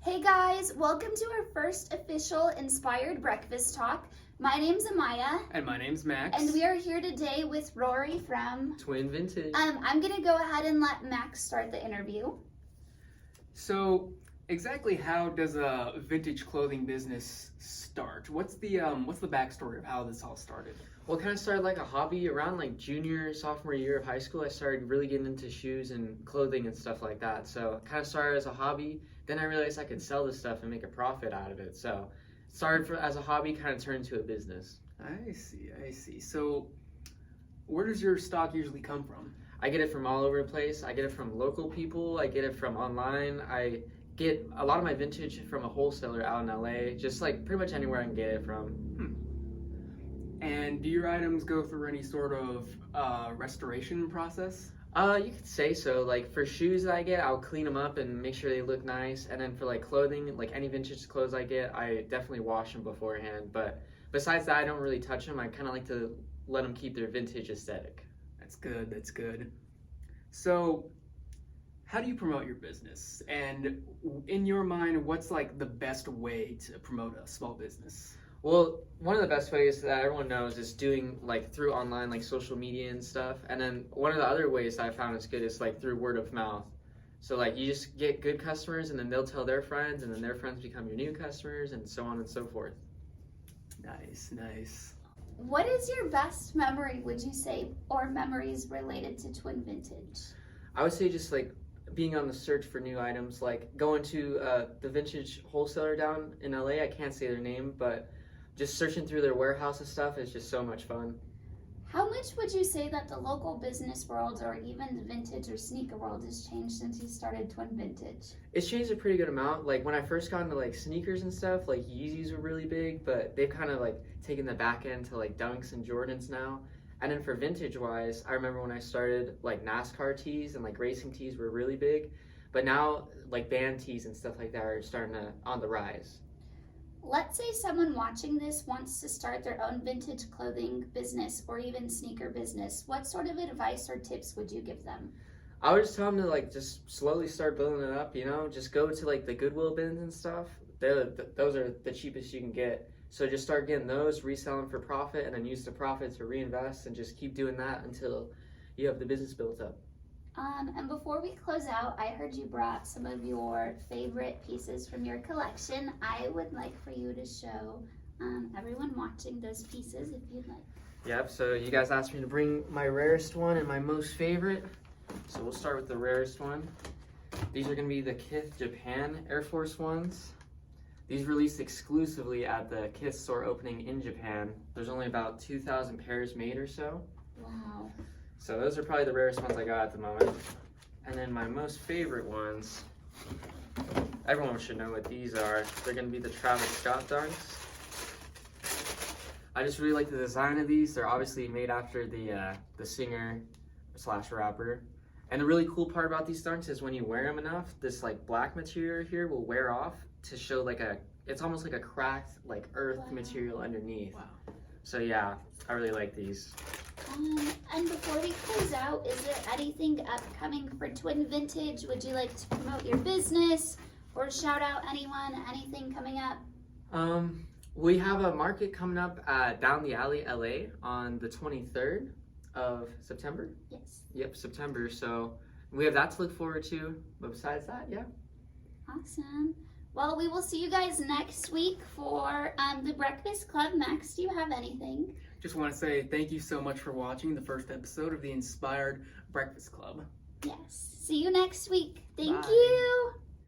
Hey guys, welcome to our first official Inspired Breakfast Talk. My name's Amaya. And my name's Max. And we are here today with Rory from Twin Vintage. I'm gonna go ahead and let Max start the interview. So, exactly how does a vintage clothing business start? What's the backstory of how this all started? Well, it kind of started like a hobby around like junior, sophomore year of high school. I started really getting into shoes and clothing and stuff like that. So it kind of started as a hobby. Then I realized I could sell this stuff and make a profit out of it. So it started as a hobby, kind of turned into a business. I see. So, where does your stock usually come from? I get it from all over the place. I get it from local people. I get it from online. I get a lot of my vintage from a wholesaler out in LA. Just like pretty much anywhere I can get it from. And do your items go through any sort of restoration process? You could say so. Like for shoes that I get, I'll clean them up and make sure they look nice. And then for like clothing, like any vintage clothes I get, I definitely wash them beforehand. But besides that, I don't really touch them. I kind of like to let them keep their vintage aesthetic. That's good. So, how do you promote your business? And in your mind, what's like the best way to promote a small business? Well, one of the best ways that everyone knows is doing like through online, like social media and stuff. And then one of the other ways that I found is good is like through word of mouth. So like you just get good customers and then they'll tell their friends and then their friends become your new customers and so on and so forth. Nice. What is your best memory, would you say, or memories related to Twin Vintage? I would say just like being on the search for new items, like going to the vintage wholesaler down in LA. I can't say their name, but just searching through their warehouse and stuff is just so much fun. How much would you say that the local business world or even the vintage or sneaker world has changed since you started Twin Vintage? It's changed a pretty good amount. Like when I first got into like sneakers and stuff, like Yeezys were really big, but they've kind of like taken the back end to like Dunks and Jordans now. And then for vintage wise, I remember when I started, like NASCAR tees and like racing tees were really big, but now like band tees and stuff like that are starting to on the rise. Let's say someone watching this wants to start their own vintage clothing business or even sneaker business. What sort of advice or tips would you give them? I would just tell them to like just slowly start building it up, just go to like the Goodwill bins and stuff. Those are the cheapest you can get. So just start getting those, resell them for profit, and then use the profit to reinvest and just keep doing that until you have the business built up. And before we close out, I heard you brought some of your favorite pieces from your collection. I would like for you to show everyone watching those pieces if you'd like. Yep, so you guys asked me to bring my rarest one and my most favorite. So we'll start with the rarest one. These are going to be the Kith Japan Air Force Ones. These released exclusively at the Kith store opening in Japan. There's only about 2,000 pairs made or so. Wow. So those are probably the rarest ones I got at the moment. And then my most favorite ones, everyone should know what these are. They're going to be the Travis Scott Dunks. I just really like the design of these. They're obviously made after the singer / rapper. And the really cool part about these Dunks is when you wear them enough, this like black material here will wear off to show like it's almost like a cracked like earth material underneath. Wow. So yeah, I really like these. And before we close out, is there anything upcoming for Twin Vintage? Would you like to promote your business or shout out anyone, anything coming up? We have a market coming up at Down the Alley, LA on the 23rd of September. Yes. Yep, September. So we have that to look forward to. But besides that, yeah. Awesome. Well, we will see you guys next week for the Breakfast Club. Max, do you have anything? Just want to say thank you so much for watching the first episode of the Inspired Breakfast Club. Yes. See you next week. Thank Bye. you.